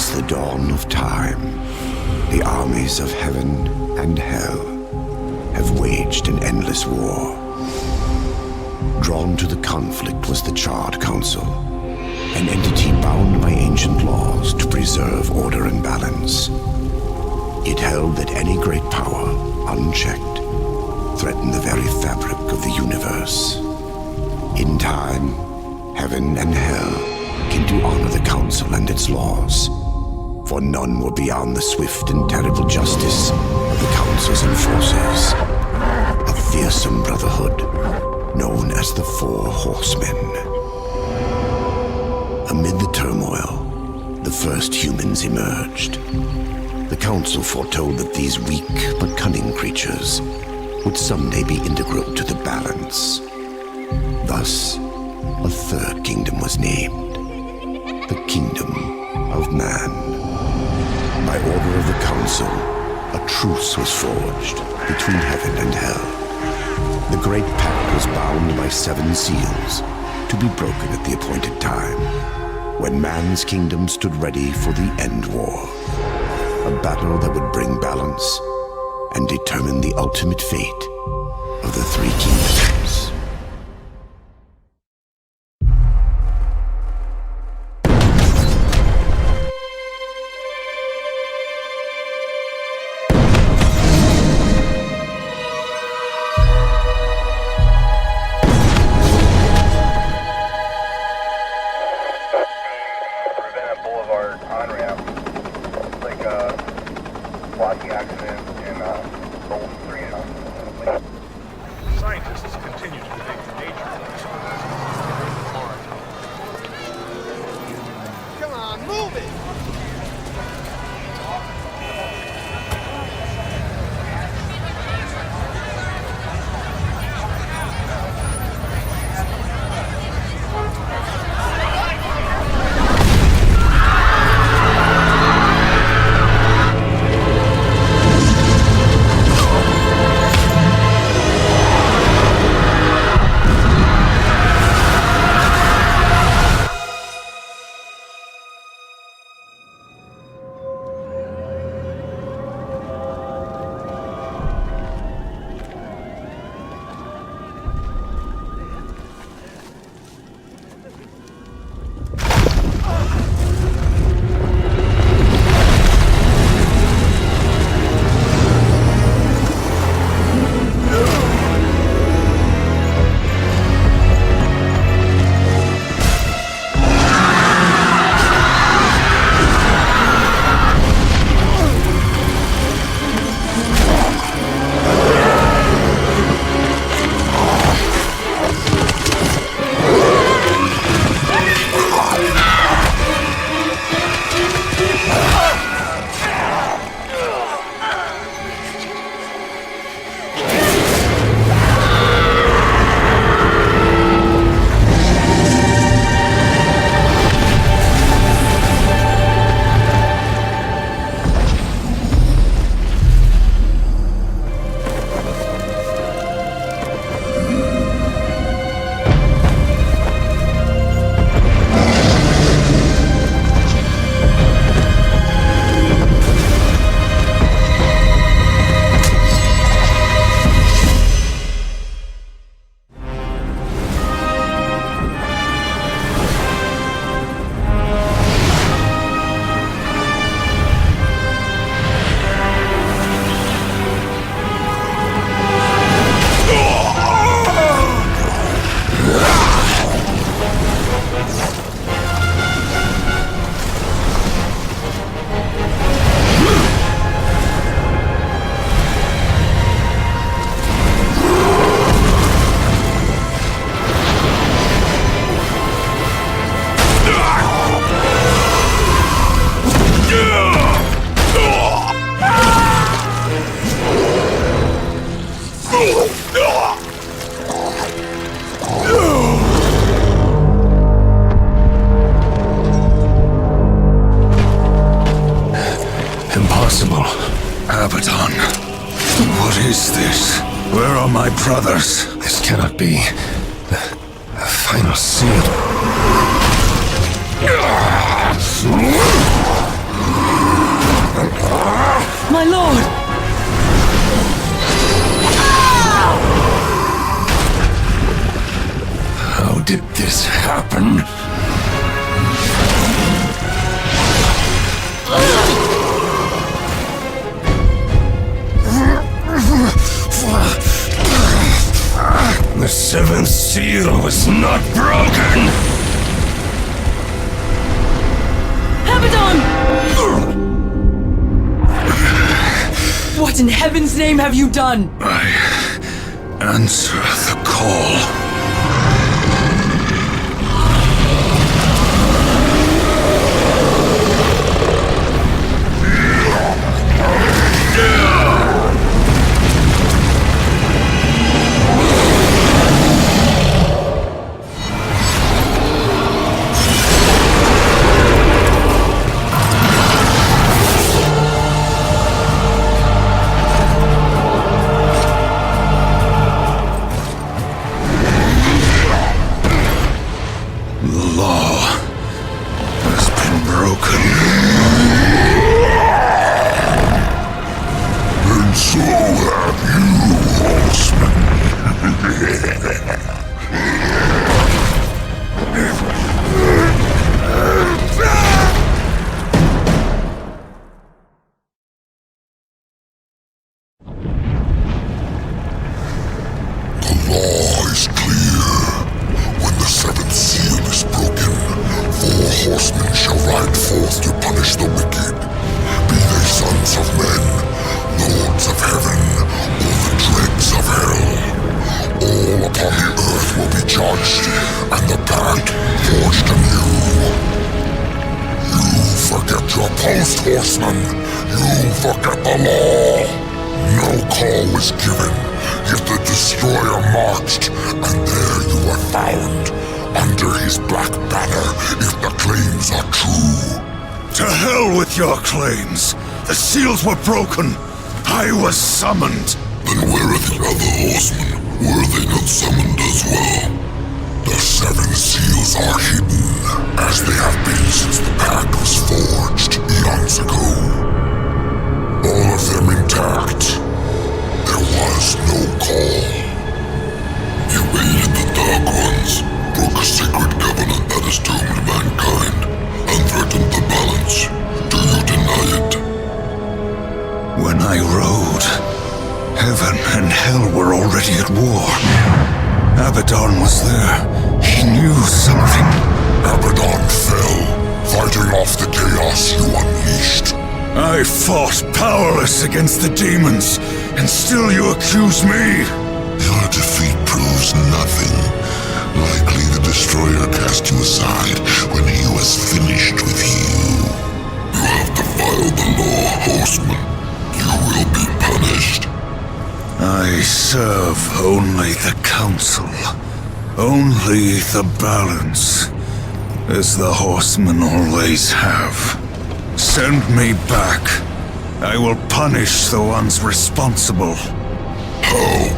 Since the dawn of time, the armies of heaven and hell have waged an endless war. Drawn to the conflict was the Charred Council, an entity bound by ancient laws to preserve order and balance. It held that any great power, unchecked, threatened the very fabric of the universe. In time, heaven and hell came to honor the Council and its laws, for none were beyond the swift and terrible justice of the Council's enforcers, a fearsome brotherhood known as the Four Horsemen. Amid the turmoil, the first humans emerged. The Council foretold that these weak but cunning creatures would someday be integral to the balance. Thus, a third kingdom was named, the Kingdom of Man. By order of the Council, a truce was forged between heaven and hell. The Great Pact was bound by 7 seals to be broken at the appointed time, when man's kingdom stood ready for the End War, a battle that would bring balance and determine the ultimate fate of the 3 kingdoms. Impossible. Abaddon. What is this? Where are my brothers? This cannot be. The final seal. seventh seal was not broken! Abaddon! What in heaven's name have you done? I answer the call. Horseman, you forget the law. No call was given, yet the destroyer marched, and there you were found, under his black banner, if the claims are true. To hell with your claims! The seals were broken! I was summoned! Then where are the other horsemen? Were they not summoned as well? The seven seals are hidden, as they have been since the pact was forged eons ago. All of them intact. There was no call. You aided the Dark Ones, broke a sacred covenant that has doomed mankind, and threatened the balance. Do you deny it? When I rode, heaven and hell were already at war. Abaddon was there. He knew something. Abaddon fell, fighting off the chaos you unleashed. I fought powerless against the demons, and still you accuse me? Your defeat proves nothing. Likely the Destroyer cast you aside when he was finished with you. You have defiled the law, Horseman. You will be punished. I serve only the Council. Only the balance, as the Horsemen always have. Send me back. I will punish the ones responsible. How?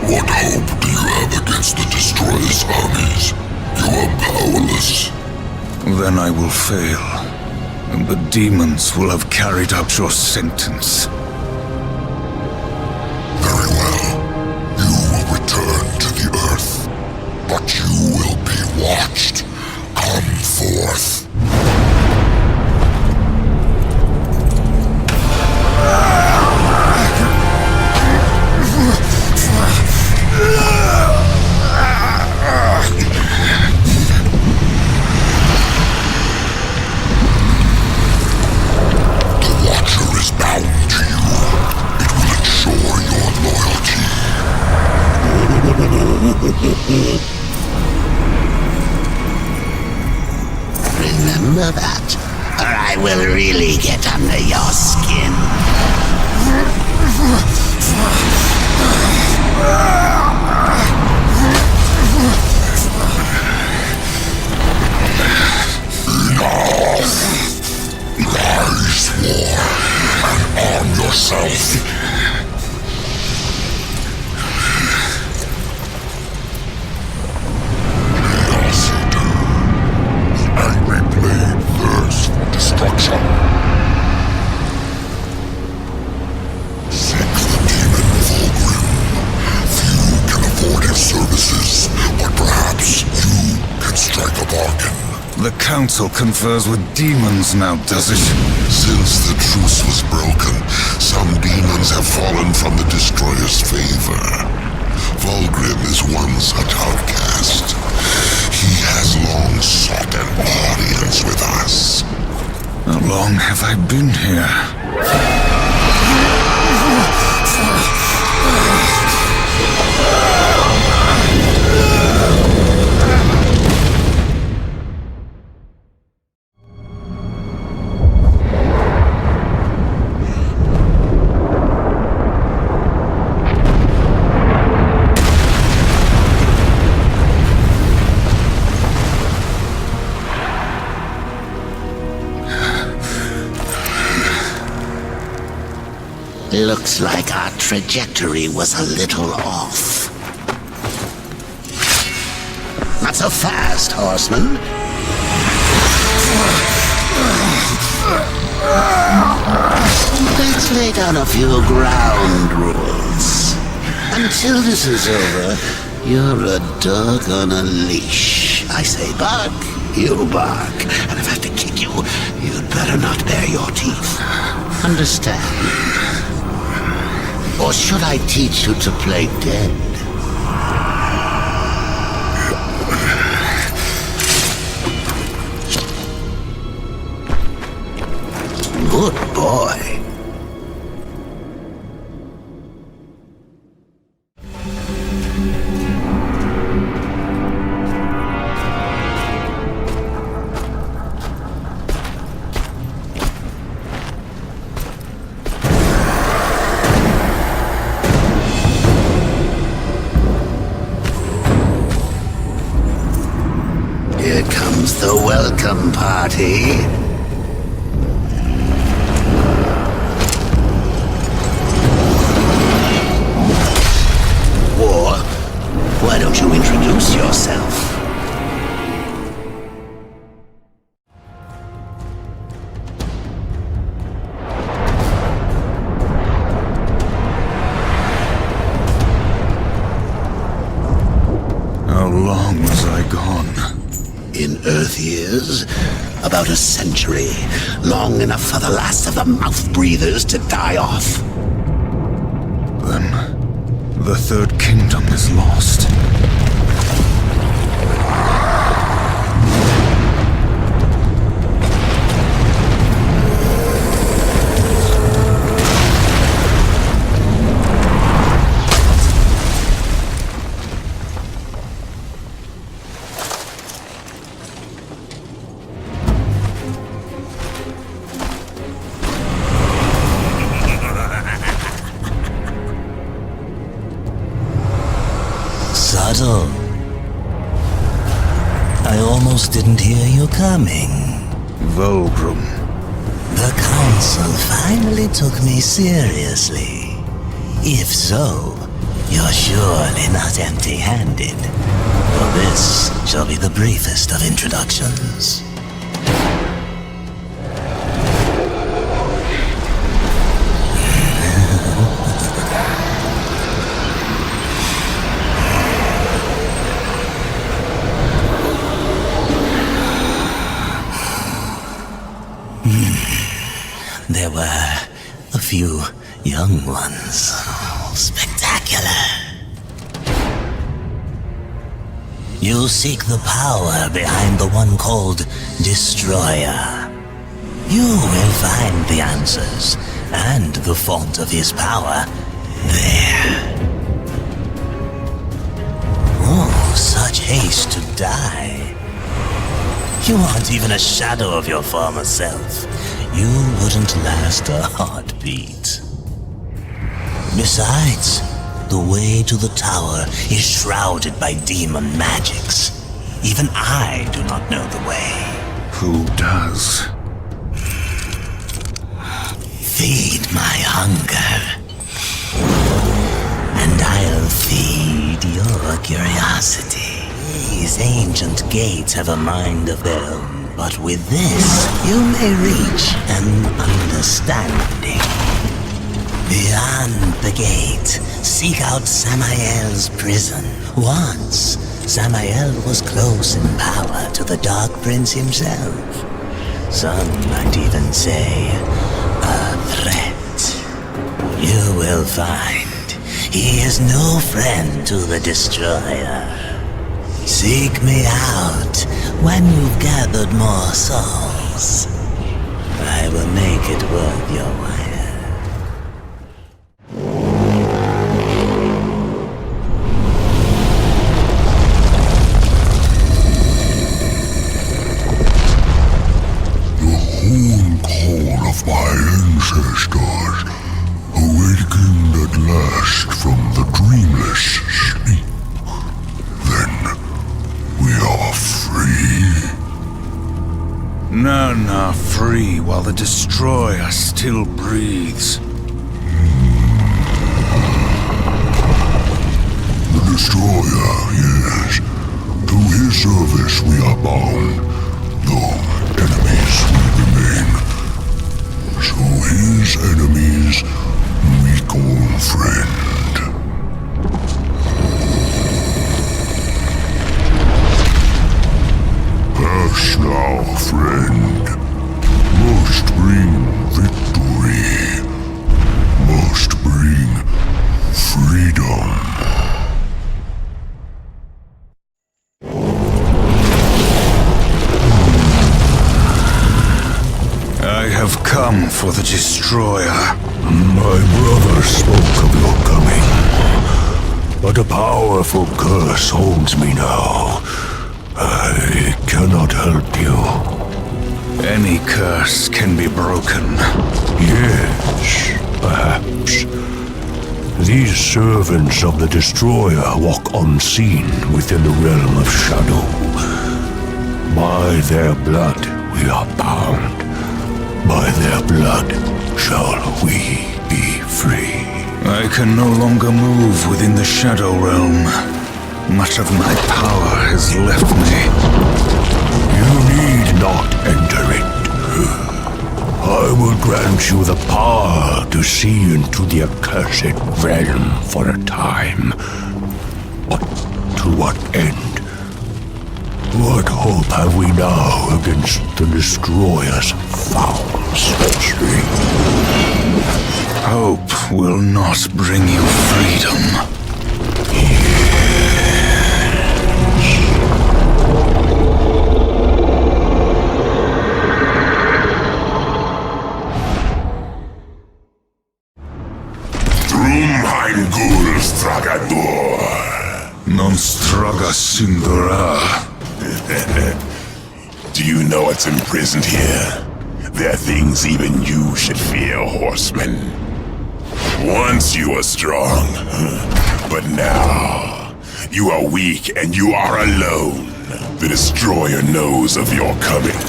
What hope do you have against the Destroyer's armies? You are powerless. Then I will fail, and the demons will have carried out your sentence. Very well. You will return to the Earth, but you will be watched. Come forth. The Watcher is bound to you. It will ensure your loyalty. Remember that, or I will really get under your skin. Rise, war, and arm yourself. Angry blade thirsts for destruction. Seek the demon Volgrim. Few can afford his services, but perhaps you can strike a bargain. The Council confers with demons now, does it? Since the truce was broken, some demons have fallen from the Destroyer's favor. Volgrim Skyrim is one such outcast. He has long sought an audience with us. How long have I been here? Looks like our trajectory was a little off. Not so fast, horseman. Let's lay down a few ground rules. Until this is over, you're a dog on a leash. I say bark, you bark. And if I have to kick you, you'd better not bare your teeth. Understand? Or should I teach you to play dead? Good boy. Here comes the welcome party. War, why don't you introduce yourself? How long was I gone? In Earth years, about a century. Long enough for the last of the mouth-breathers to die off. Then, the Third Kingdom is lost. Subtle. I almost didn't hear you coming. Vulgrim. The Council finally took me seriously. If so, you're surely not empty-handed. For this shall be the briefest of introductions. There were a few young ones. Spectacular. You seek the power behind the one called Destroyer. You will find the answers and the font of his power there. Oh, such haste to die. You aren't even a shadow of your former self. You wouldn't last a heartbeat. Besides, the way to the tower is shrouded by demon magics. Even I do not know the way. Who does? Feed my hunger, and I'll feed your curiosity. These ancient gates have a mind of their own, but with this, you may reach an understanding. Beyond the gate, seek out Samael's prison. Once, Samael was close in power to the Dark Prince himself. Some might even say, a threat. You will find He is no friend to the Destroyer. Seek me out when you've gathered more souls. I will make it worth your while. Call of my ancestors, awakened at last from the dreamless sleep. Then we are free. None are free while the Destroyer still breathes. The Destroyer, yes. To his service we are bound, though enemies we remain. So his enemies we call friend. Pass now, friend. Must bring victory. Must bring freedom. I have come for the Destroyer. My brother spoke of your coming, but a powerful curse holds me now. I cannot help you. Any curse can be broken. Yes, perhaps. These servants of the Destroyer walk unseen within the realm of shadow. By their blood we are bound. By their blood shall we be free. I can no longer move within the Shadow Realm. Much of my power has left me. You need not enter it. I will grant you the power to see into the accursed realm for a time. But to what end? What hope have we now against the Destroyer's foul sorcery? Hope will not bring you freedom. Mein Gulf Tragador. Non straga sindora. Do you know what's imprisoned here? There are things even you should fear, horseman. Once you were strong, but now you are weak and you are alone. The Destroyer knows of your coming.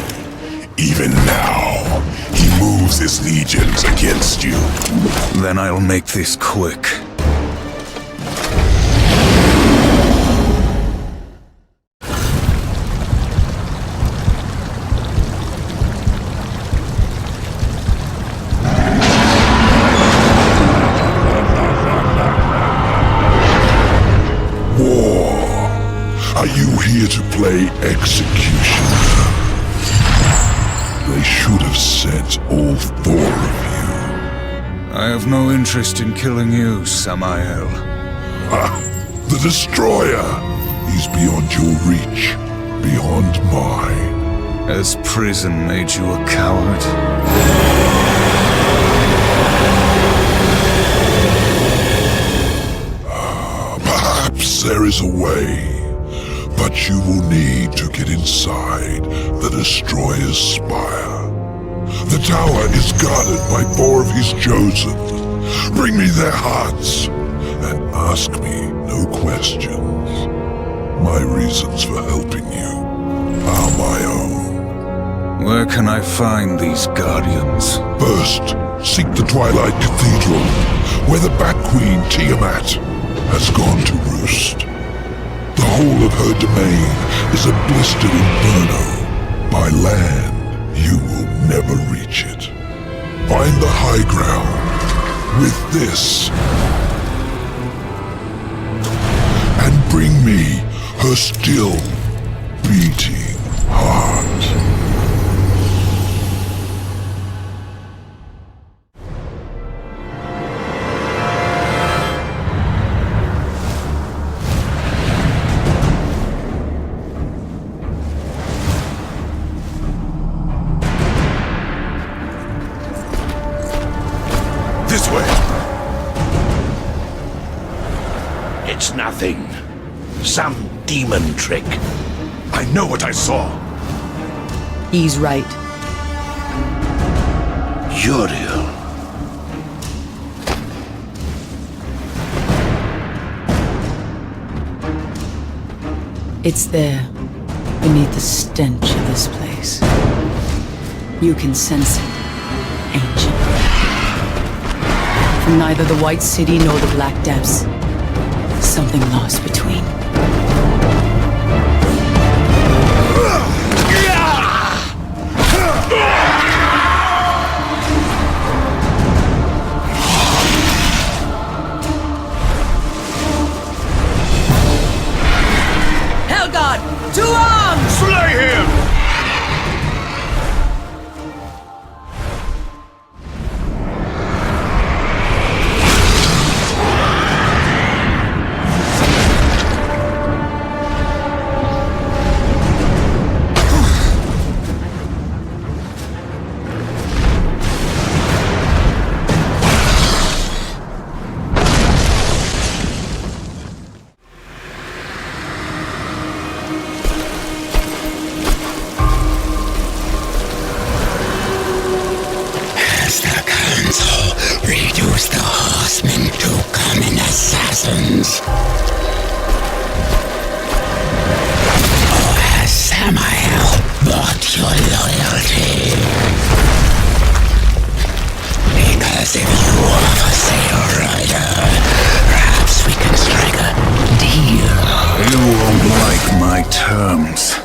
Even now, he moves his legions against you. Then I'll make this quick. Are you here to play executioner? They should have sent all four of you. I have no interest in killing you, Samael. The Destroyer! He's beyond your reach, beyond mine. Has prison made you a coward? Perhaps there is a way. But you will need to get inside the Destroyer's spire. The tower is guarded by four of his chosen. Bring me their hearts, and ask me no questions. My reasons for helping you are my own. Where can I find these guardians? First, seek the Twilight Cathedral, where the Bat Queen Tiamat has gone to roost. The whole of her domain is a blistered inferno. By land, you will never reach it. Find the high ground with this, and bring me her still beating heart. This way! It's nothing. Some demon trick. I know what I saw. He's right. Uriel. It's there, beneath the stench of this place. You can sense it, ancient. From neither the White City nor the Black Depths. Something lost between. Hellgod! To arms! Slay him! Reduce the horsemen to common assassins. Or has Samael bought your loyalty? Because if you offer Sail Rider, perhaps we can strike a deal. You won't like my terms.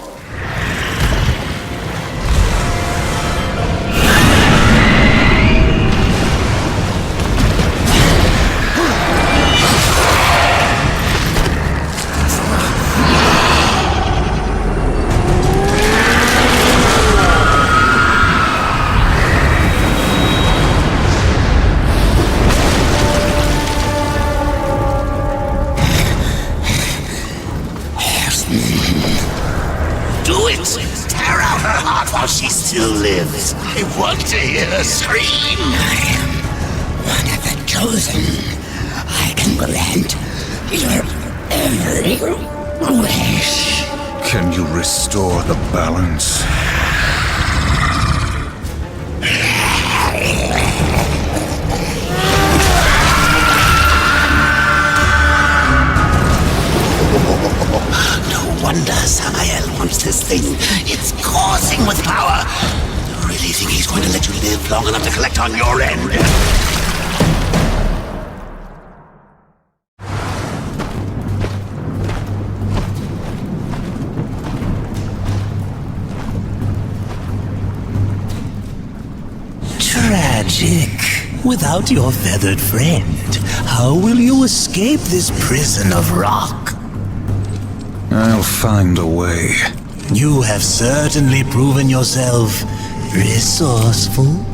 Do it! Tear out her heart while she still lives. I want to hear her scream. I am one of the chosen. I can grant your every wish. Can you restore the balance? No wonder Samael wants this thing. It's coursing with power. You really think he's going to let you live long enough to collect on your end? Tragic. Without your feathered friend, how will you escape this prison of rock? I'll find a way. You have certainly proven yourself resourceful.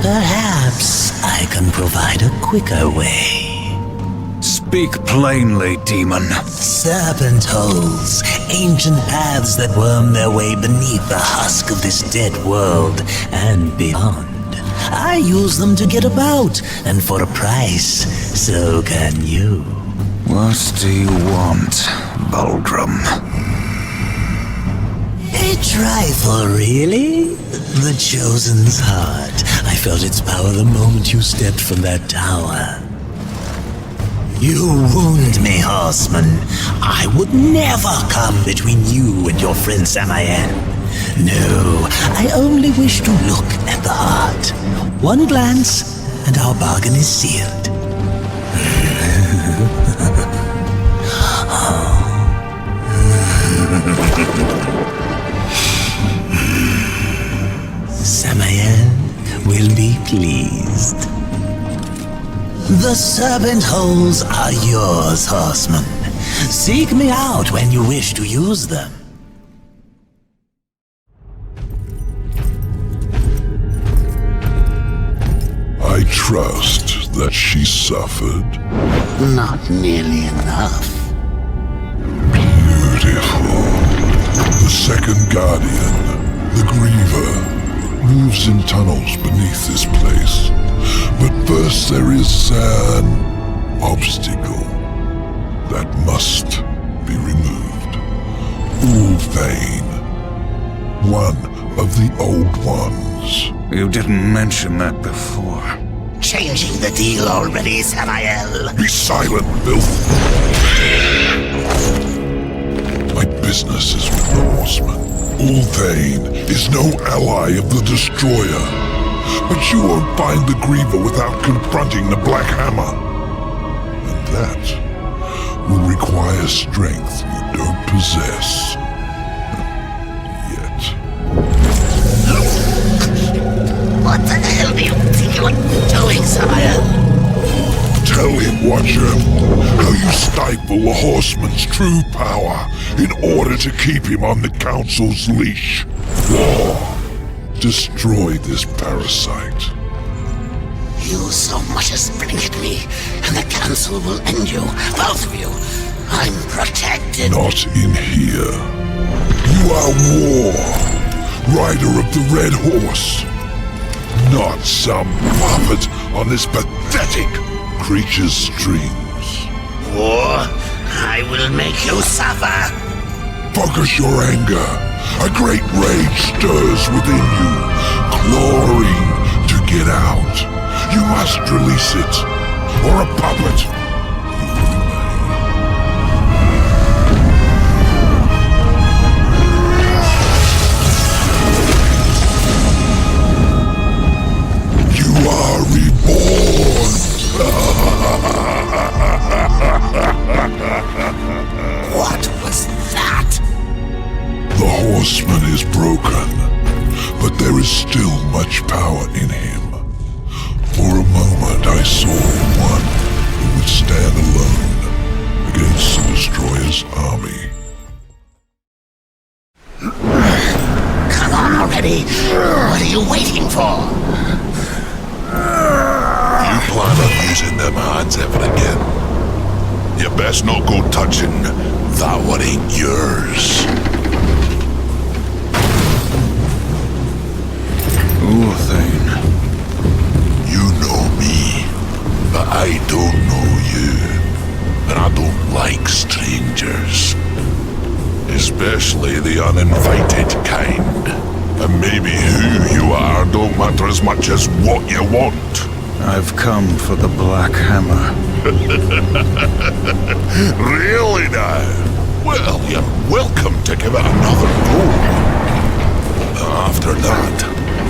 Perhaps I can provide a quicker way. Speak plainly, demon. Serpent holes, ancient paths that worm their way beneath the husk of this dead world and beyond. I use them to get about, and for a price, so can you. What do you want, Baldrum? A trifle, really? The Chosen's heart. I felt its power the moment you stepped from that tower. You wound me, horseman. I would never come between you and your friend Samael. No, I only wish to look at the heart. One glance, and our bargain is sealed. Samael will be pleased. The serpent holes are yours, horseman. Seek me out when you wish to use them. I trust that she suffered. Not nearly enough. Beautiful. The second guardian, the Griever, moves in tunnels beneath this place. But first there is an obstacle that must be removed. Ulthane, one of the Old Ones. You didn't mention that before. Changing the deal already, Samael. Be silent, filth. My business is with the Horseman. Ulthane is no ally of the Destroyer, but you won't find the Griever without confronting the Black Hammer. And that will require strength you don't possess. Yet. What the hell do you think you're doing, Samael? Tell him, Watcher, how you stifle the Horseman's true power in order to keep him on the Council's leash. Or destroy this parasite. You so much as blink at me, and the Council will end you, both of you. I'm protected. Not in here. You are War, rider of the Red Horse. Not some puppet on this pathetic creature's strings. War, I will make you suffer. Focus your anger. A great rage stirs within you, clawing to get out. You must release it, or a puppet you remain. You are reborn. What was that? The Horseman is broken, but there is still much power in him. For a moment I saw one who would stand alone against the Destroyer's army. Come on already. What are you waiting for? You plan on using them hands ever again? You best not go touching that what ain't yours. Ulthane. You know me, but I don't know you. And I don't like strangers. Especially the uninvited kind. And maybe who you are don't matter as much as what you want. I've come for the Black Hammer. Really now? Well, you're welcome to give it another go. After that,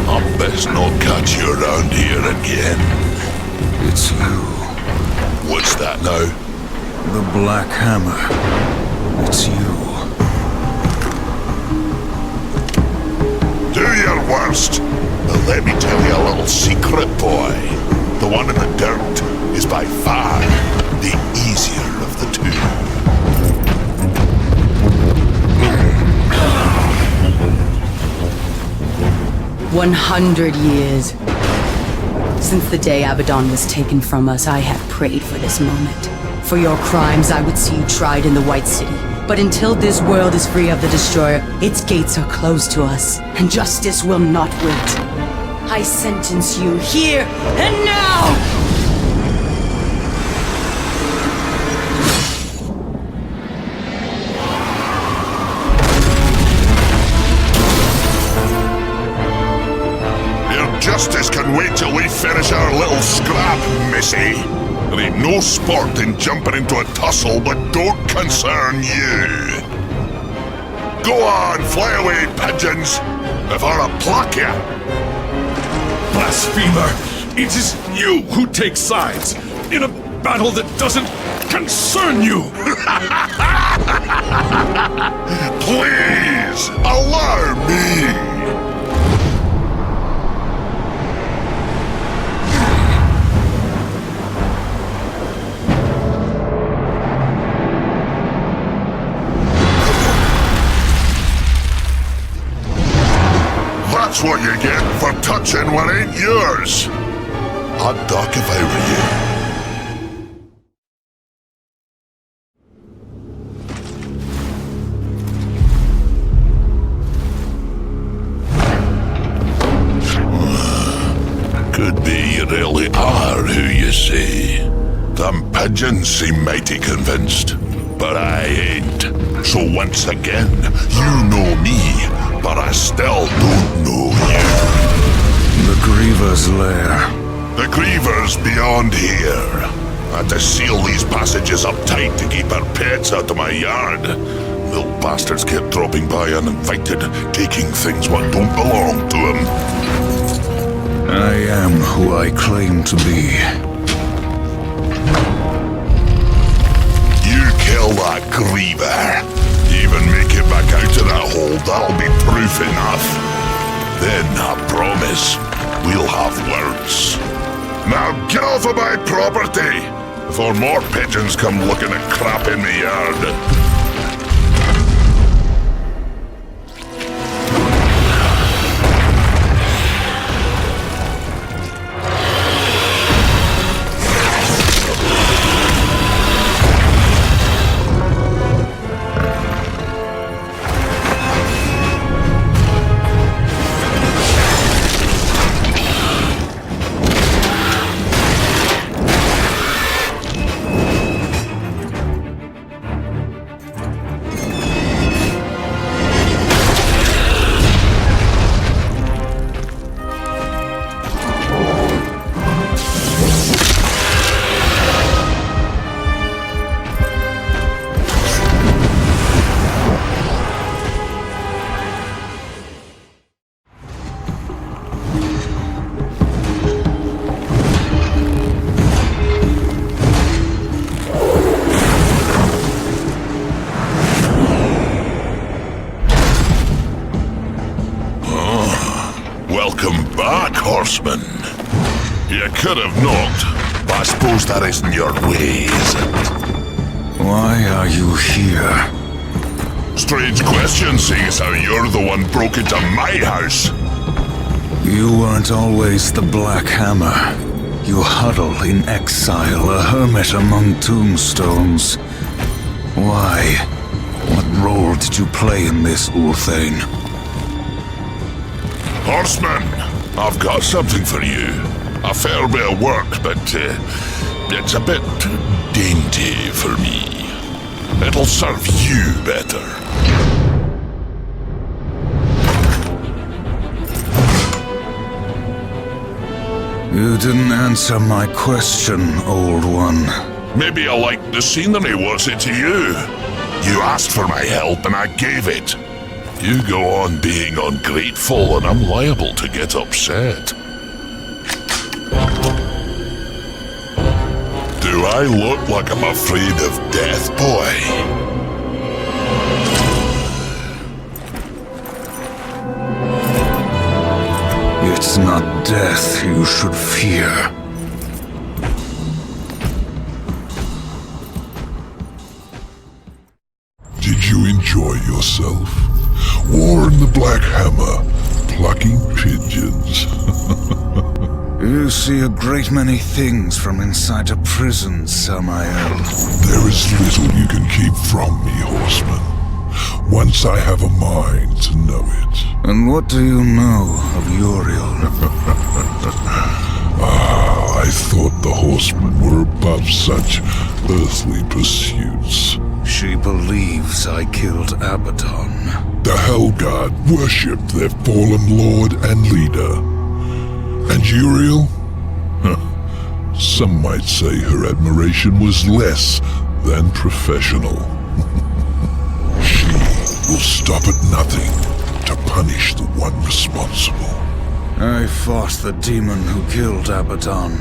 I'll best not catch you around here again. It's you. What's that now? The Black Hammer. It's you. Do your worst. But let me tell you a little secret, boy. The one in the dirt is by far the easier of the two. 100 years. Since the day Abaddon was taken from us, I have prayed for this moment. For your crimes, I would see you tried in the White City. But until this world is free of the Destroyer, its gates are closed to us, and justice will not wait. I sentence you here and now! Your justice can wait till we finish our little scrap, missy. There ain't no sport in jumping into a tussle that don't concern you. Go on, fly away, pigeons, if I'll pluck ya. Blasphemer! It is you who take sides in a battle that doesn't concern you! Please, allow me! That's what you get for touching what ain't yours. I'd duck if I were you. Could be you really are who you say. Them pigeons seem mighty convinced, but I ain't. So once again, you know me, but I still don't know you. The Griever's lair. The Griever's beyond here. I had to seal these passages up tight to keep our pets out of my yard. Little bastards kept dropping by uninvited, taking things what don't belong to them. I am who I claim to be. You kill that Griever. Even make it back out of that hole, that'll be proof enough. Then, I promise, we'll have words. Now get off of my property, before more pigeons come looking at crap in the yard. Welcome back, horseman. You could have knocked, but I suppose that isn't your way, is it? Why are you here? Strange question, seeing as how you're the one broke into my house. You weren't always the Black Hammer. You huddle in exile, a hermit among tombstones. Why? What role did you play in this, Ulthane? Horseman, I've got something for you. A fair bit of work, but it's a bit dainty for me. It'll serve you better. You didn't answer my question, old one. Maybe I liked the scenery, was it to you? You asked for my help and I gave it. You go on being ungrateful and I'm liable to get upset. Do I look like I'm afraid of death, boy? It's not death you should fear. Did you enjoy yourself? War in the Black Hammer, plucking pigeons. You see a great many things from inside a prison, Samael. There is little you can keep from me, horseman. Once I have a mind to know it. And what do you know of Uriel? I thought the horsemen were above such earthly pursuits. She believes I killed Abaddon. The Hellguard worshipped their fallen lord and leader. And Uriel? Some might say her admiration was less than professional. She will stop at nothing to punish the one responsible. I fought the demon who killed Abaddon,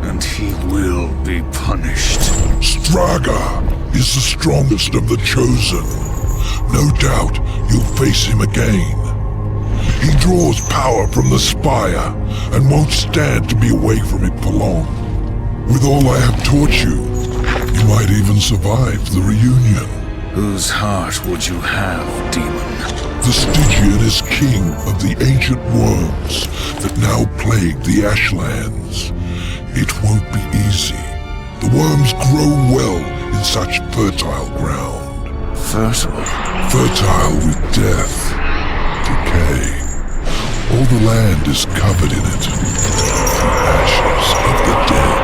and he will be punished. Straga is the strongest of the chosen. No doubt you'll face him again. He draws power from the spire and won't stand to be away from it for long. With all I have taught you, you might even survive the reunion. Whose heart would you have, demon? The Stygian is king of the ancient worms that now plague the Ashlands. It won't be easy. The worms grow well in such fertile ground. Fertile? Fertile with death, decay, All the land is covered in it. Ashes of the dead.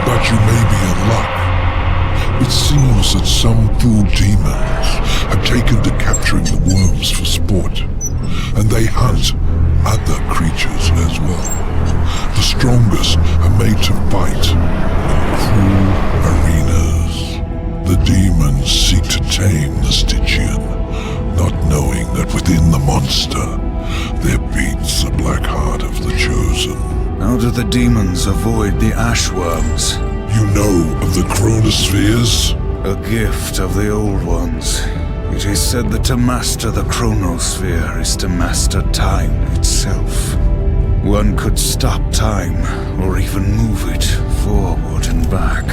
But you may be in luck. It seems that some fool demons have taken to capturing the worms for sport, and they hunt other creatures as well. The strongest are made to fight in cruel arenas. The demons seek to tame the Stygian, not knowing that within the monster there beats the black heart of the chosen. How do the demons avoid the ashworms? You know of the chronospheres? A gift of the old ones. It is said that to master the chronosphere is to master time itself. One could stop time, or even move it forward and back.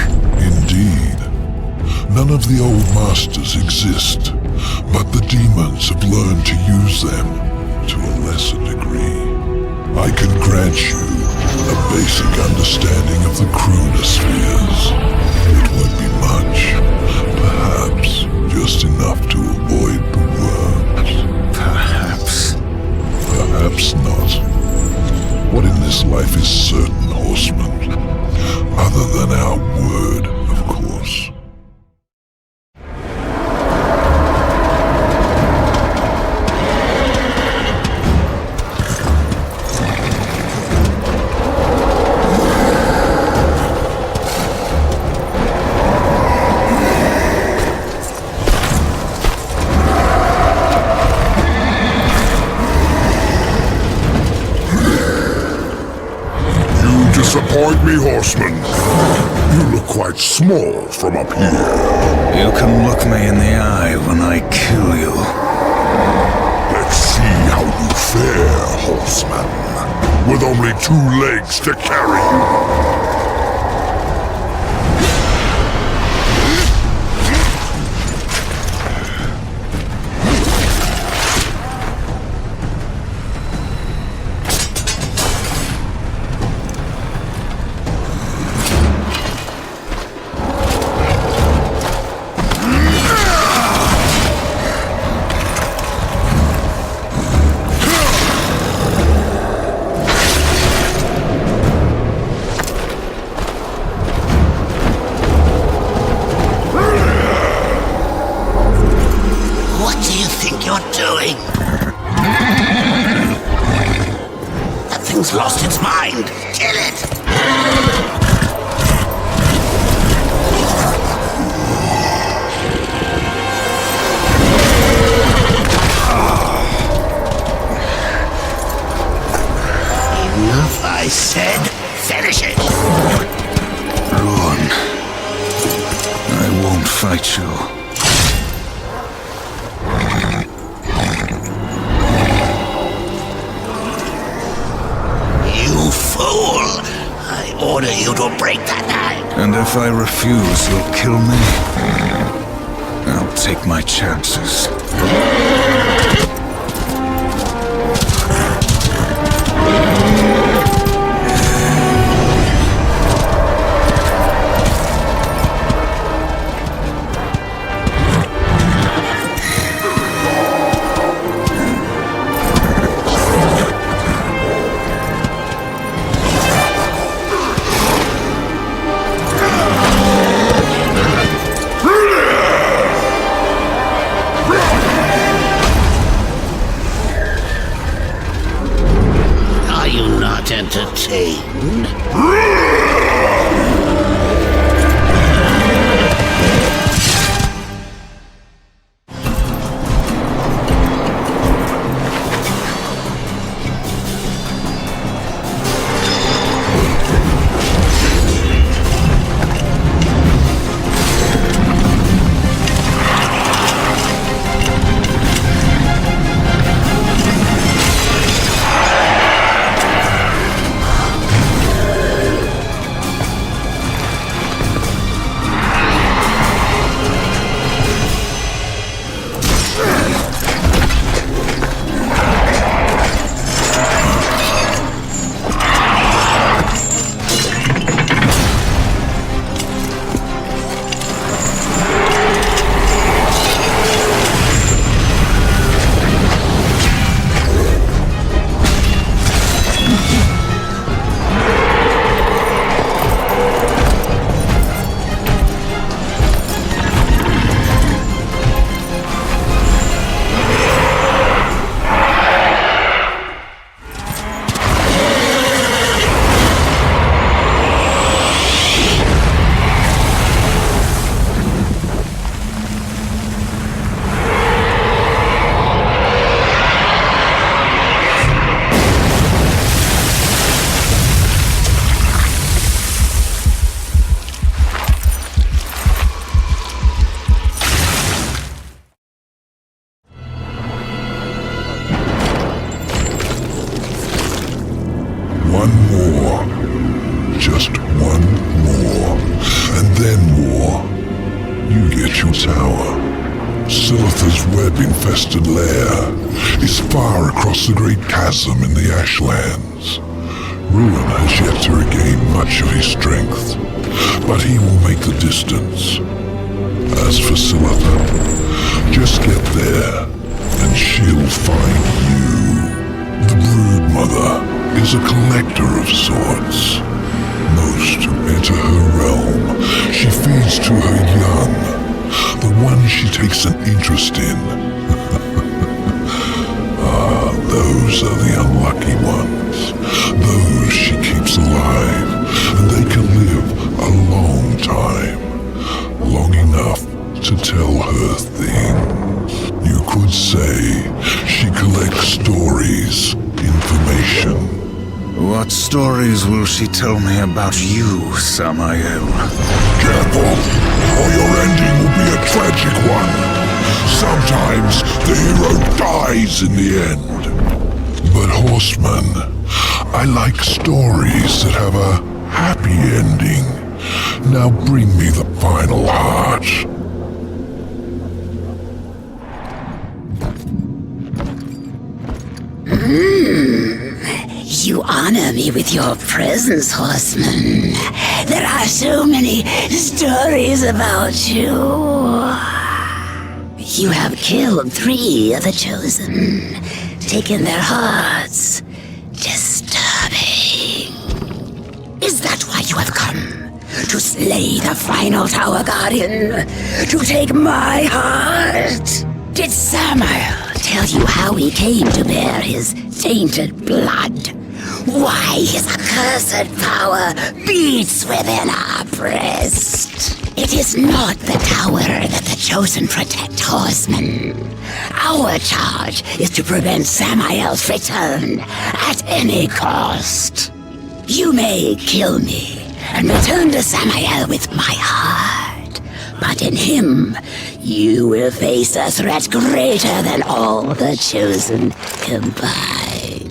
Indeed. None of the old masters exist, but the demons have learned to use them to a lesser degree. I can grant you a basic understanding of the chronospheres. It won't be much, perhaps just enough to avoid the worms. Perhaps. Perhaps not. What in this life is certain, horseman? Other than our word, of course. Disappoint me, horseman. You look quite small from up here. You can look me in the eye when I kill you. Let's see how you fare, horseman. With only 2 legs to carry you. Lost its mind. Kill it! Enough, I said. Finish it! Run. I won't fight you. I order you to break that knife. And if I refuse, you'll kill me? I'll take my chances. Entertained? One more. Just one more. And then more. You get your tower. Silitha's web-infested lair is far across the great chasm in the Ashlands. Ruin has yet to regain much of his strength, but he will make the distance. As for Silitha, just get there, and she'll find you. The Broodmother is a collector of sorts. Most who enter her realm, she feeds to her young, the ones she takes an interest in. Those are the unlucky ones. Those she keeps alive, and they can live a long time. Long enough to tell her things. You could say she collects stories, information. What stories will she tell me about you, Samael? Careful, or your ending will be a tragic one. Sometimes the hero dies in the end. But Horseman, I like stories that have a happy ending. Now bring me the final heart. You honor me with your presence, Horseman. There are so many stories about you. You have killed 3 of the Chosen, taken their hearts. Disturbing. Is that why you have come? To slay the final Tower Guardian? To take my heart? Did Samael tell you how he came to bear his tainted blood? Why his accursed power beats within our breast? It is not the tower that the Chosen protect, Horseman. Our charge is to prevent Samael's return at any cost. You may kill me and return to Samael with my heart, but in him, you will face a threat greater than all the Chosen combined.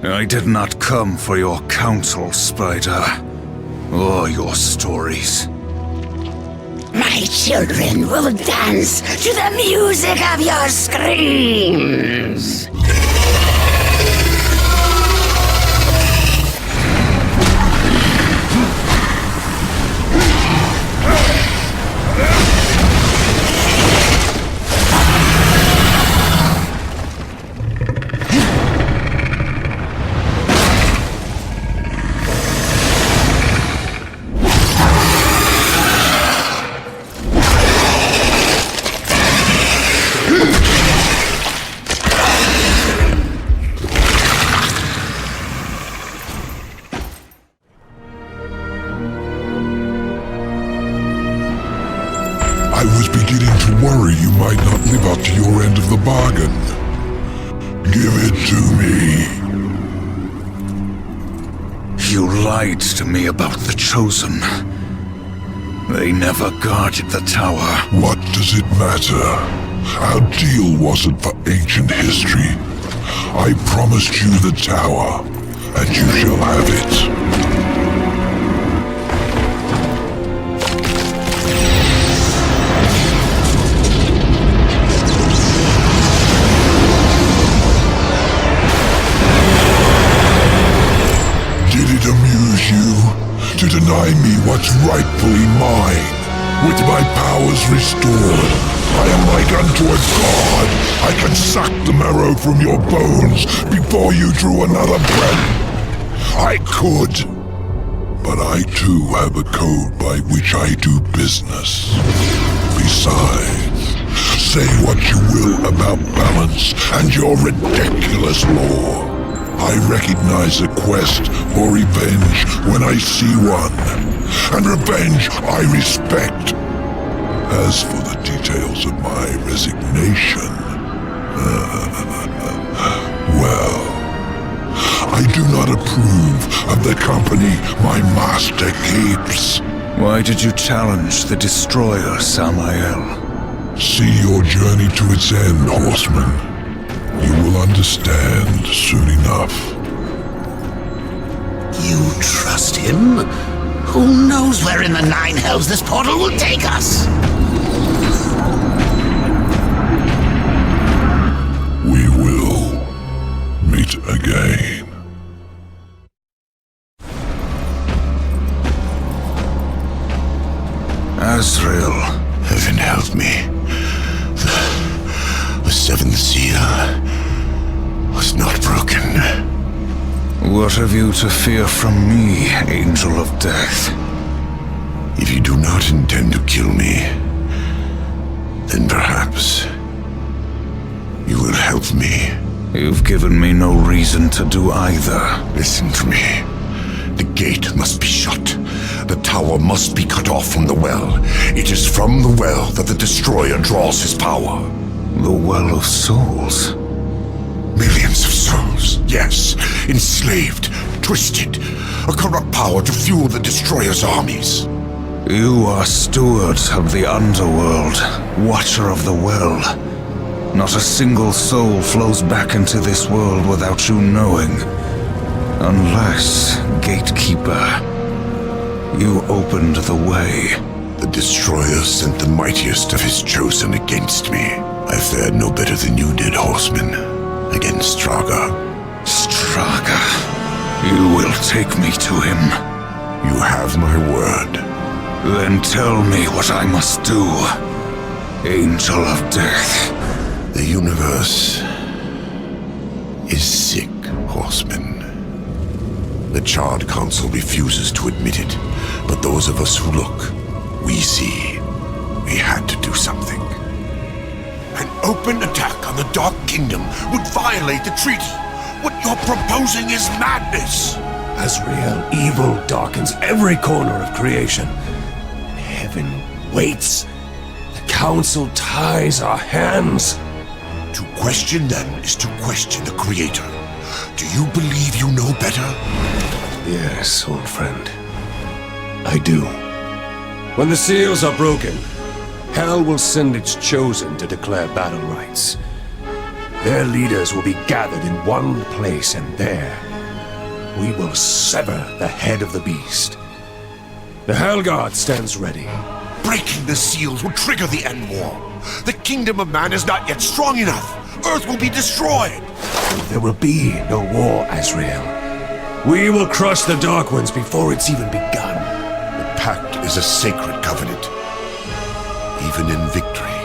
I did not come for your counsel, Spider, or your stories. My children will dance to the music of your screams. I was beginning to worry you might not live up to your end of the bargain. Give it to me. You lied to me about the Chosen. They never guarded the tower. What does it matter? Our deal wasn't for ancient history. I promised you the tower, and you shall have it. To deny me what's rightfully mine. With my powers restored, I am like unto a god. I can suck the marrow from your bones before you drew another breath. I could, but I too have a code by which I do business. Besides, say what you will about balance and your ridiculous law. I recognize a quest for revenge when I see one, and revenge I respect. As for the details of my resignation, well, I do not approve of the company my master keeps. Why did you challenge the Destroyer, Samael? See your journey to its end, Horseman. You will understand soon enough. You trust him? Who knows where in the nine hells this portal will take us? We will meet again. Azrael. Heaven help me. The seventh seal was not broken. What have you to fear from me, Angel of Death? If you do not intend to kill me, then perhaps you will help me. You've given me no reason to do either. Listen to me. The gate must be shut. The tower must be cut off from the well. It is from the well that the Destroyer draws his power. The Well of Souls? Millions of souls, yes. Enslaved, twisted. A corrupt power to fuel the Destroyer's armies. You are steward of the underworld, watcher of the well. Not a single soul flows back into this world without you knowing. Unless, Gatekeeper, you opened the way. The Destroyer sent the mightiest of his chosen against me. I fared no better than you did, Horseman, against Straga. Straga? You will take me to him. You have my word. Then tell me what I must do, Angel of Death. The universe is sick, Horseman. The Charred Council refuses to admit it, but those of us who look, we see we had to do something. An open attack on the Dark Kingdom would violate the treaty. What you're proposing is madness. Azrael, evil darkens every corner of creation. Heaven waits. The Council ties our hands. To question them is to question the Creator. Do you believe you know better? Yes, old friend. I do. When the seals are broken, Hell will send its chosen to declare battle rights. Their leaders will be gathered in one place, and there we will sever the head of the beast. The Hellguard stands ready. Breaking the seals will trigger the end war. The kingdom of man is not yet strong enough. Earth will be destroyed. There will be no war, Azrael. We will crush the Dark Ones before it's even begun. The pact is a sacred covenant. Even in victory,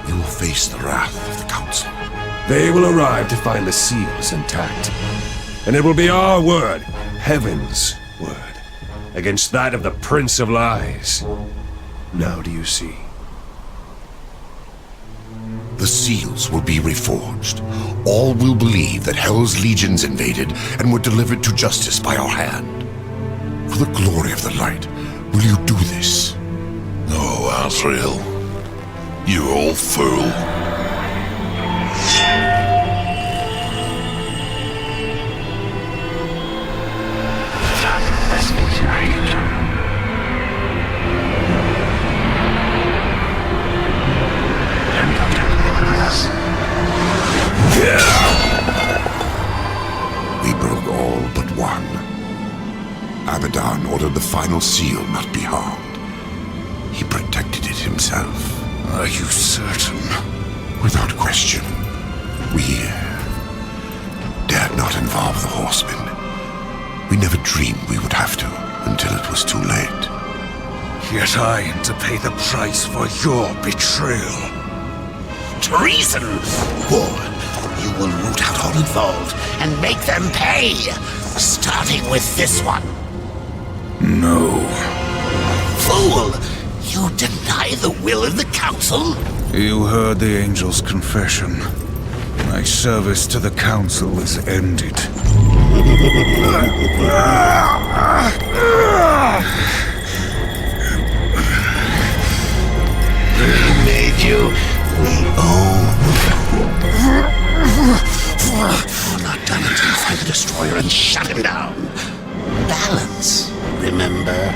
we will face the wrath of the Council. They will arrive to find the seals intact. And it will be our word, Heaven's word, against that of the Prince of Lies. Now do you see? The seals will be reforged. All will believe that Hell's legions invaded and were delivered to justice by our hand. For the glory of the light, will you do this? No, Azrael. You old fool. We broke all but one. Abaddon ordered the final seal not be harmed. He protected it himself. Are you certain? Without question. We dared not involve the Horsemen. We never dreamed we would have to, until it was too late. Yet I am to pay the price for your betrayal. Treason! War. You will root out all involved and make them pay, starting with this one. No. Fool! You deny the will of the Council? You heard the Angel's confession. My service to the Council is ended. We made you. We own. We're not done until you find the Destroyer and shut him down. Balance, remember?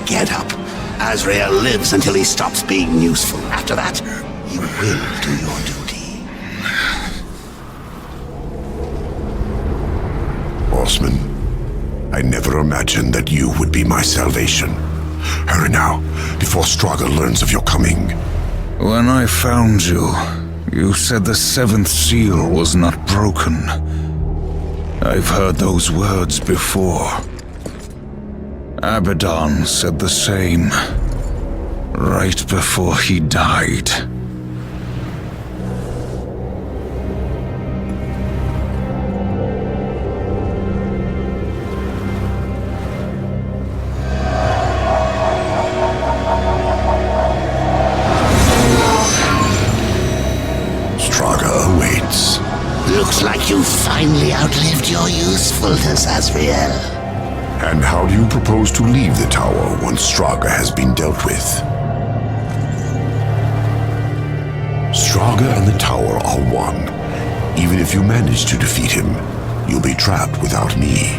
Get up. Azrael lives until he stops being useful. After that, you will do your duty. horseman. I never imagined that you would be my salvation. Hurry now, before Straga learns of your coming. When I found you, you said the seventh seal was not broken. I've heard those words before. Abaddon said the same, right before he died. Looks like you finally outlived your usefulness, Asriel. And how do you propose to leave the tower once Straga has been dealt with? Straga and the tower are one. Even if you manage to defeat him, you'll be trapped without me.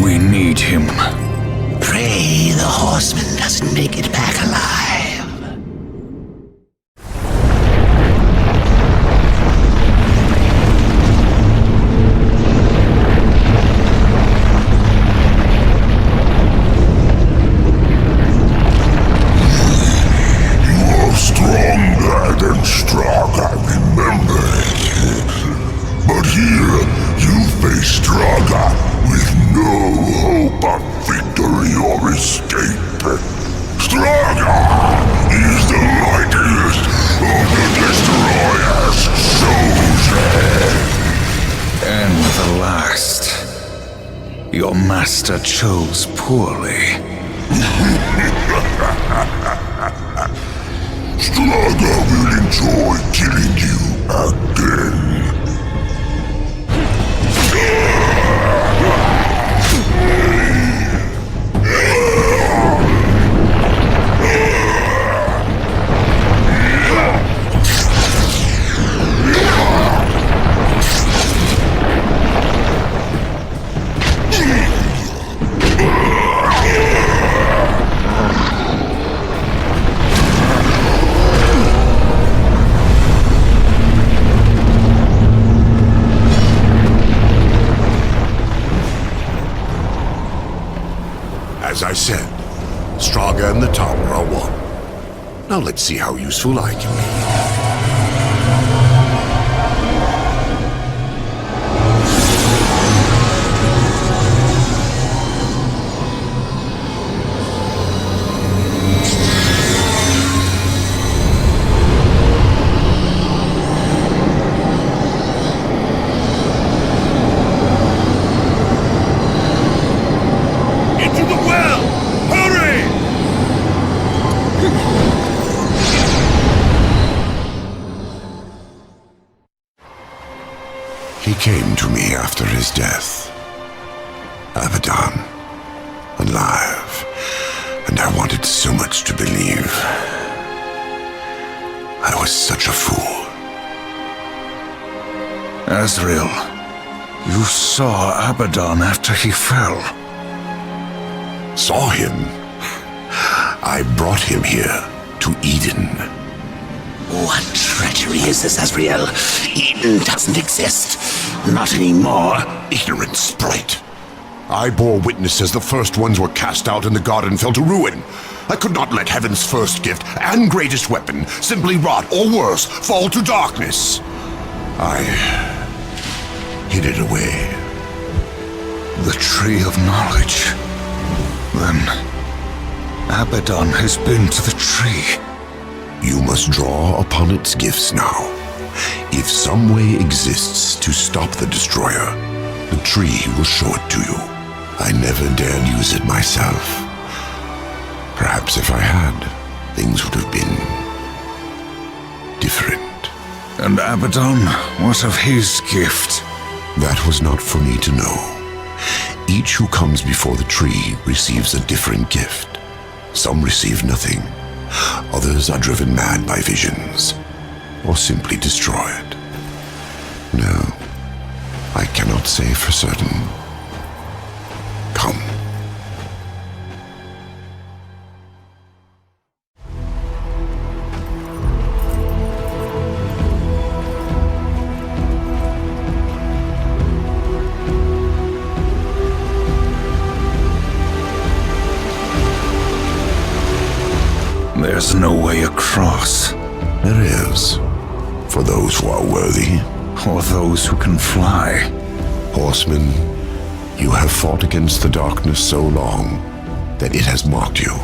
We need him. Pray the horseman doesn't make it back alive. Your master chose poorly. Straga will enjoy killing you again. As I said, Straga and the tower are one. Now let's see how useful I can be. He came to me after his death. Abaddon, alive, and I wanted so much to believe. I was such a fool. Asriel, you saw Abaddon after he fell. Saw him? I brought him here, to Eden. What treachery is this, Asriel? Eden doesn't exist. Not anymore. Ignorant sprite. I bore witness as the first ones were cast out and the garden fell to ruin. I could not let heaven's first gift and greatest weapon simply rot, or worse, fall to darkness. I hid it away. The tree of knowledge. Then, Abaddon has been to the tree. You must draw upon its gifts now. If some way exists to stop the destroyer, the tree will show it to you. I never dared use it myself. Perhaps if I had, things would have been different. And Abaddon, what of his gift? That was not for me to know. Each who comes before the tree receives a different gift. Some receive nothing. Others are driven mad by visions, or simply destroyed. No, I cannot say for certain. Come. There's no way across. There is, for those who are worthy. Or those who can fly. Horseman, you have fought against the darkness so long that it has marked you.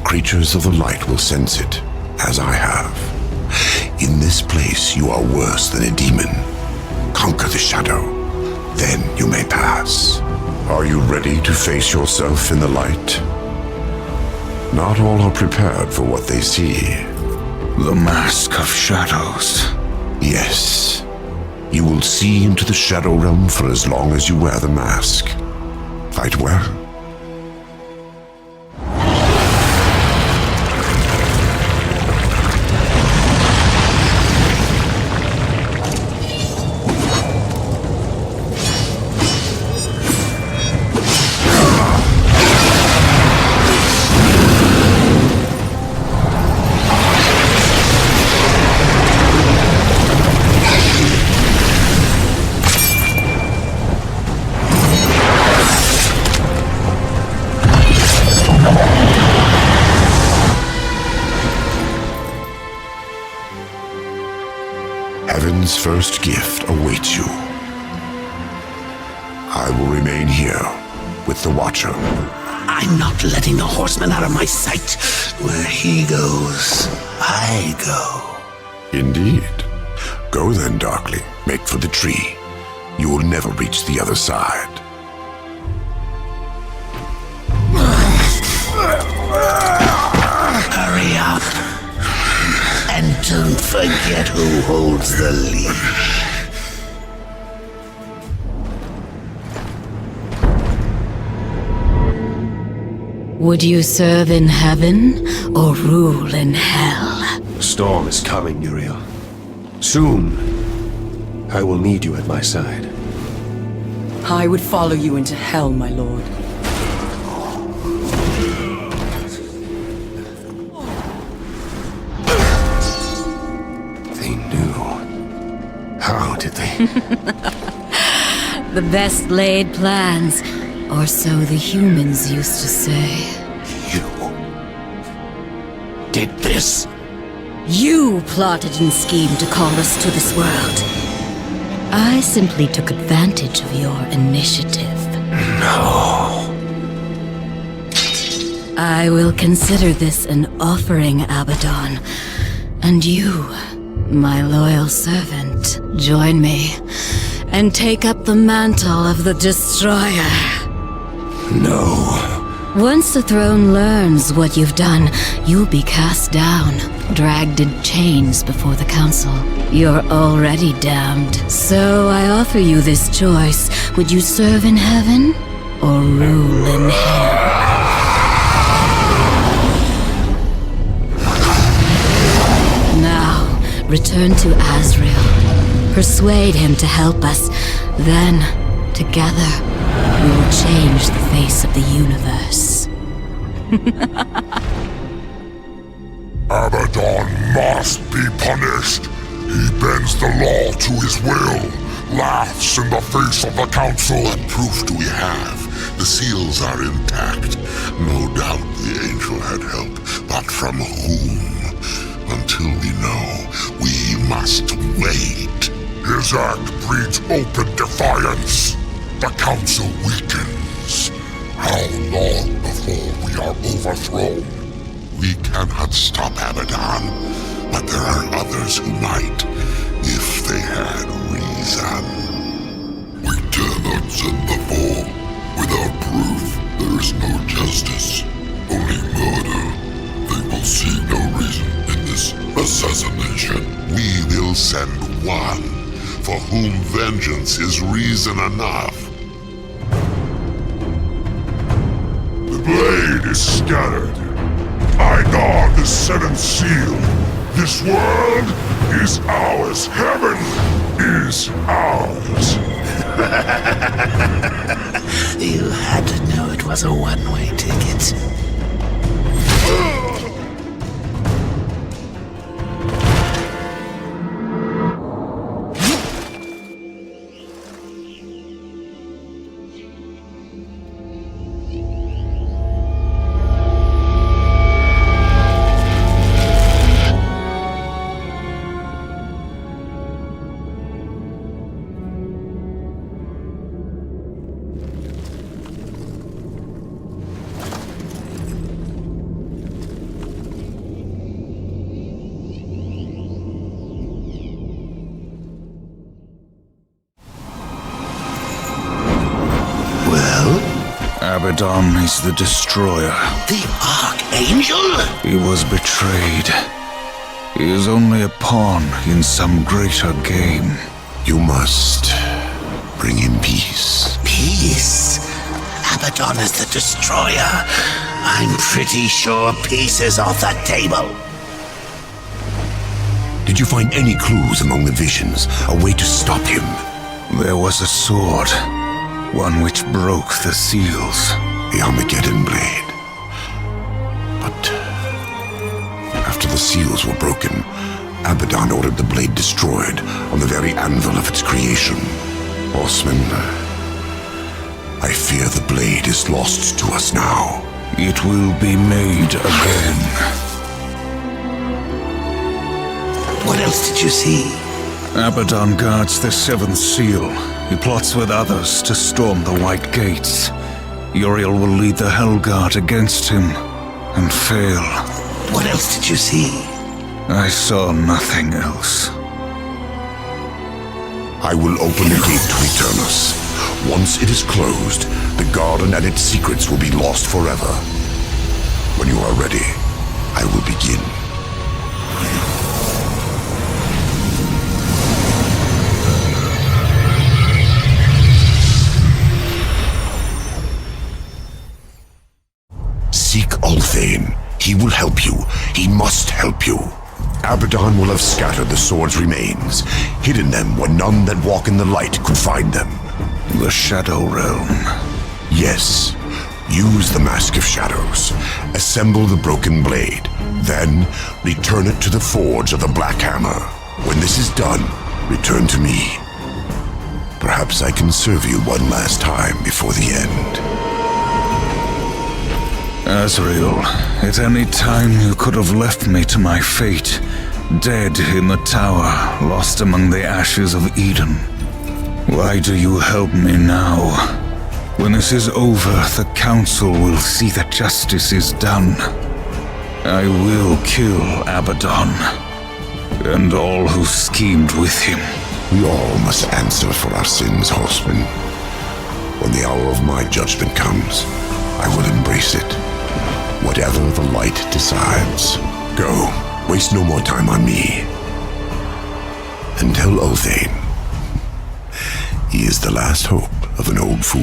Creatures of the light will sense it, as I have. In this place, you are worse than a demon. Conquer the shadow, then you may pass. Are you ready to face yourself in the light? Not all are prepared for what they see. The mask of shadows. Yes. You will see into the shadow realm for as long as you wear the mask. Fight well. Heaven's first gift awaits you. I will remain here with the Watcher. I'm not letting the horseman out of my sight. Where he goes, I go. Indeed. Go then, Darkling. Make for the tree. You will never reach the other side. Hurry up. And don't forget who holds the leash. Would you serve in heaven or rule in hell? The storm is coming, Uriel. Soon, I will need you at my side. I would follow you into hell, my lord. They knew. How did they? The best laid plans, or so the humans used to say. You did this? You plotted and schemed to call us to this world. I simply took advantage of your initiative. No. I will consider this an offering, Abaddon. And you, my loyal servant, join me and take up the mantle of the Destroyer. No. Once the throne learns what you've done, you'll be cast down, dragged in chains before the council. You're already damned. So I offer you this choice. Would you serve in heaven or rule in hell? Now, return to Azrael. Persuade him to help us. Then, together, we will change the face of the universe. Abaddon must be punished. He bends the law to his will, laughs in the face of the council. What proof do we have? The seals are intact. No doubt the angel had help, but from whom? Until we know, we must wait. His act breeds open defiance. The council weakens. How long before we are overthrown? We cannot stop Abaddon, but there are others who might, if they had reason. We cannot send the foe. Without proof, there is no justice, only murder. They will see no reason in this assassination. We will send one, for whom vengeance is reason enough. The blade is scattered. I guard the seventh seal. This world is ours. Heaven is ours. You had to know it was a one-way ticket. Abaddon is the destroyer. The Archangel? He was betrayed. He is only a pawn in some greater game. You must bring him peace. Peace? Abaddon is the destroyer. I'm pretty sure peace is off the table. Did you find any clues among the visions, a way to stop him? There was a sword, one which broke the seals. The Armageddon blade. But after the seals were broken, Abaddon ordered the blade destroyed on the very anvil of its creation. Horseman, I fear the blade is lost to us now. It will be made again. What else did you see? Abaddon guards the seventh seal. He plots with others to storm the White Gates. Uriel will lead the Hellguard against him and fail. What else did you see? I saw nothing else. I will open the gate to Eternus. Once it is closed, the garden and its secrets will be lost forever. When you are ready, I will begin. Seek Ulthane. He will help you. He must help you. Abaddon will have scattered the sword's remains, hidden them where none that walk in the light could find them. The Shadow Realm. Yes. Use the Mask of Shadows. Assemble the broken blade. Then, return it to the forge of the Black Hammer. When this is done, return to me. Perhaps I can serve you one last time before the end. Azrael, at any time you could have left me to my fate, dead in the tower, lost among the ashes of Eden. Why do you help me now? When this is over, the Council will see that justice is done. I will kill Abaddon, and all who schemed with him. We all must answer for our sins, Horseman. When the hour of my judgment comes, I will embrace it. Whatever the light decides. Go. Waste no more time on me. And tell Ulthane he is the last hope of an old fool.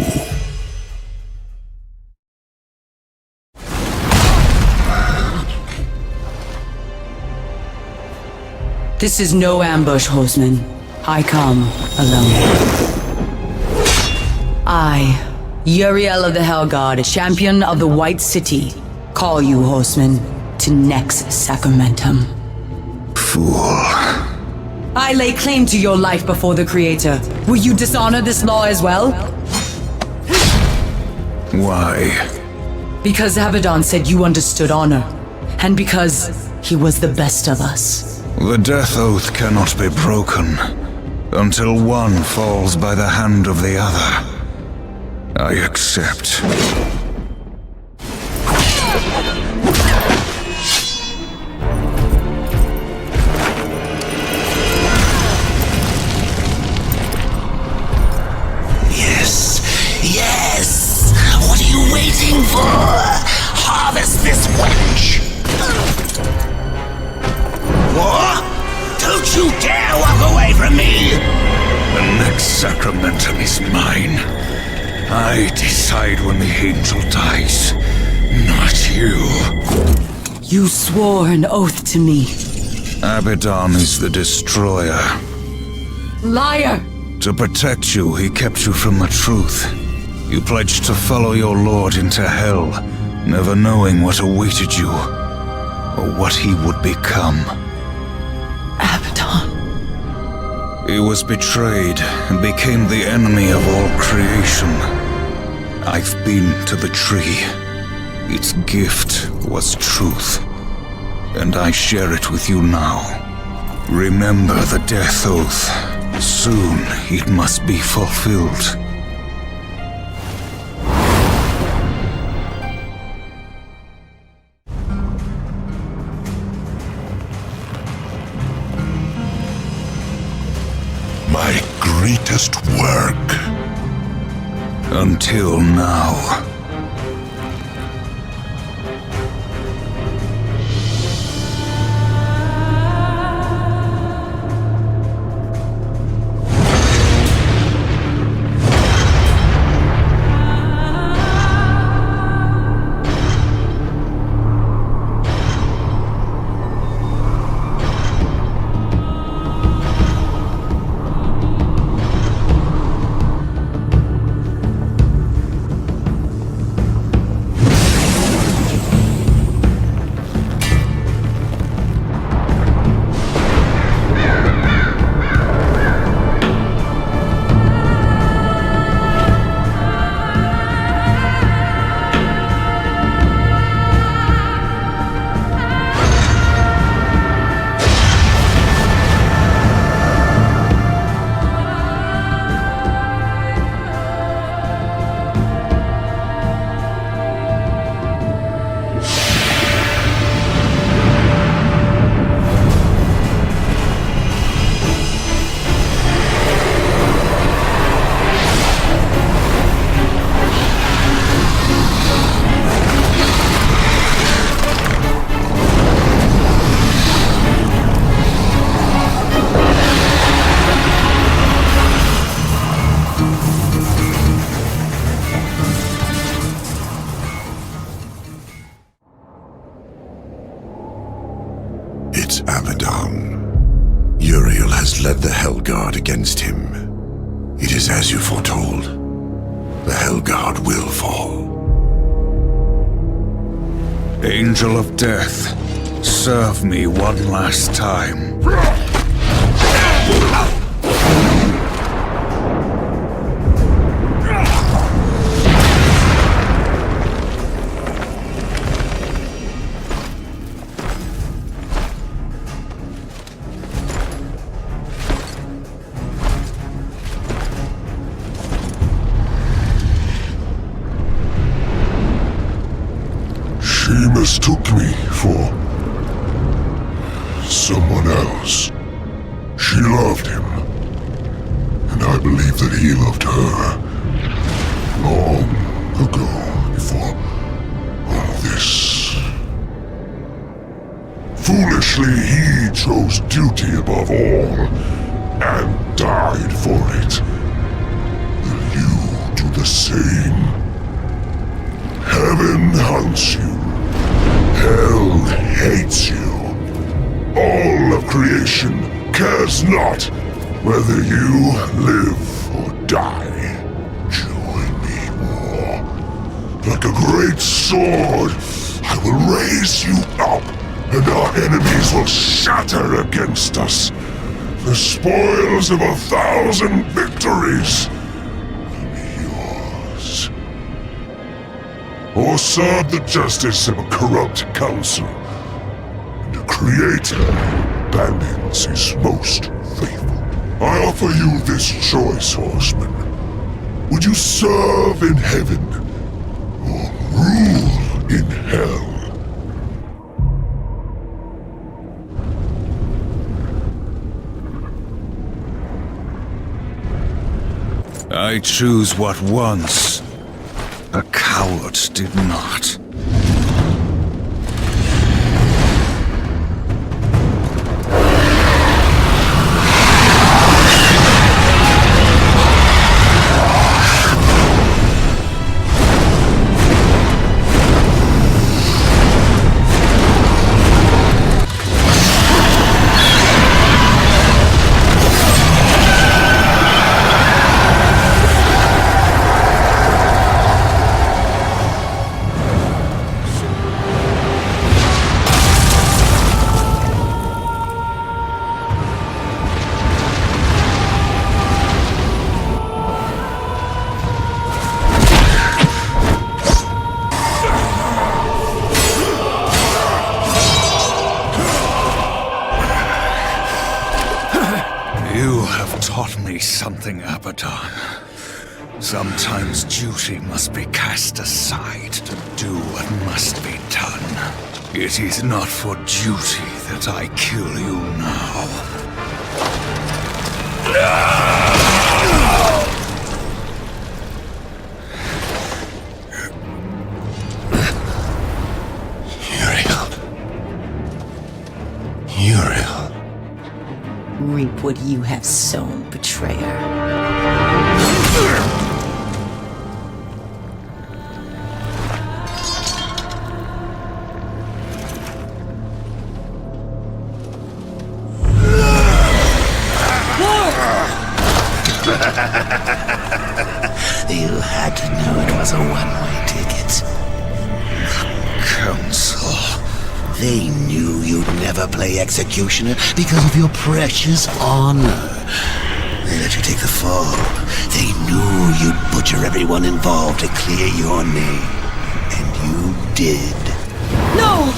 This is no ambush, Horseman. I come alone. I, Uriel of the Hellguard, champion of the White City, call you, Horseman, to Nexus Sacramentum. Fool. I lay claim to your life before the Creator. Will you dishonor this law as well? Why? Because Abaddon said you understood honor, and because he was the best of us. The death oath cannot be broken until one falls by the hand of the other. I accept. Yes! What are you waiting for? Harvest this wench! What? Don't you dare walk away from me! The next sacramentum is mine. I decide when the angel dies, not you. You swore an oath to me. Abaddon is the destroyer. Liar! To protect you, he kept you from the truth. You pledged to follow your lord into hell, never knowing what awaited you, or what he would become. Abaddon. He was betrayed and became the enemy of all creation. I've been to the tree. Its gift was truth, and I share it with you now. Remember the death oath. Soon it must be fulfilled. My greatest work. Until now. is as you foretold. The Hellguard will fall. Angel of Death, serve me one last time. She mistook me for someone else. She loved him, and I believe that he loved her long ago, before all this. Foolishly, he chose duty above all, and died for it. Will you do the same? Heaven hunts you. Hell hates you. All of creation cares not whether you live or die. Join me, war. Like a great sword, I will raise you up, and our enemies will shatter against us. The spoils of 1,000 victories will be yours. Or serve the justice of a corrupt council. And a creator abandons his most faithful. I offer you this choice, horseman. Would you serve in heaven, or rule in hell? I choose what once a coward did not. Taught me something, Abaddon. Sometimes duty must be cast aside to do what must be done. It is not for duty that I kill you now. Uriel. Reap what you have sown, betrayer. You had to know it was a one-way ticket. Council. They knew you'd never play executioner because of your precious honor. They let you take the fall. They knew you'd butcher everyone involved to clear your name. And you did. No!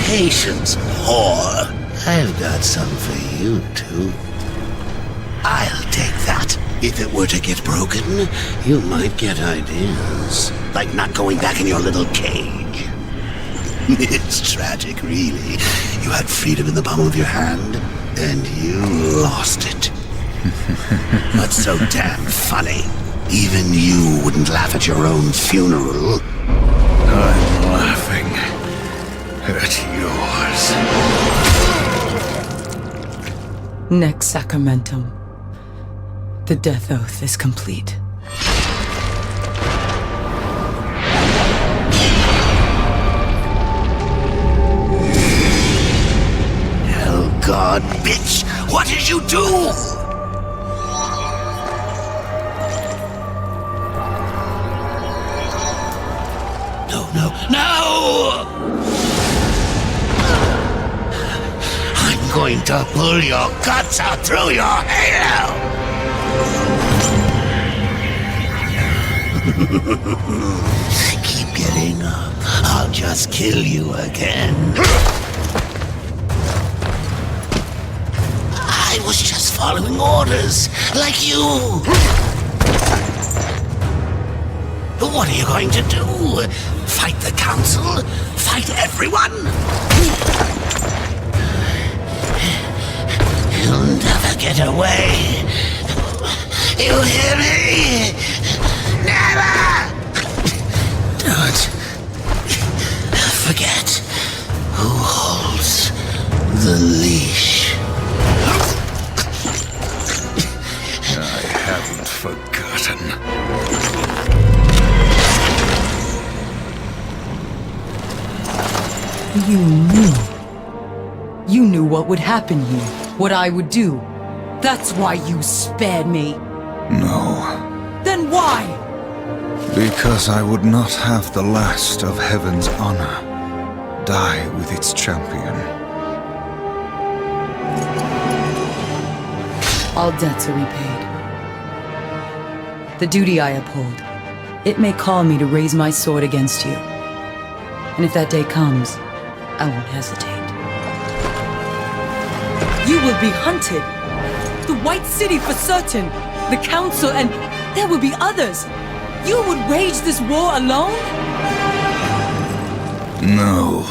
Patience, whore. I've got some for you, too. I'll take that. If it were to get broken, you might get ideas. Like not going back in your little cage. It's tragic, really. You had freedom in the palm of your hand, and you lost it. But so damn funny. Even you wouldn't laugh at your own funeral. I'm laughing at yours. Next sacramentum. The death oath is complete. God, bitch! What did you do? going to pull your guts out through your halo! Keep getting up. I'll just kill you again. I was just following orders, like you. What are you going to do? Fight the council? Fight everyone? You'll never get away. You hear me? Never! Don't forget who holds the leash. I haven't forgotten. You knew. You knew what would happen here, what I would do. That's why you spared me. No. Then why? Because I would not have the last of heaven's honor die with its champion. All debts are repaid. The duty I uphold, it may call me to raise my sword against you. And if that day comes, I won't hesitate. You will be hunted. The White City for certain. The Council, and there will be others. You would wage this war alone? No.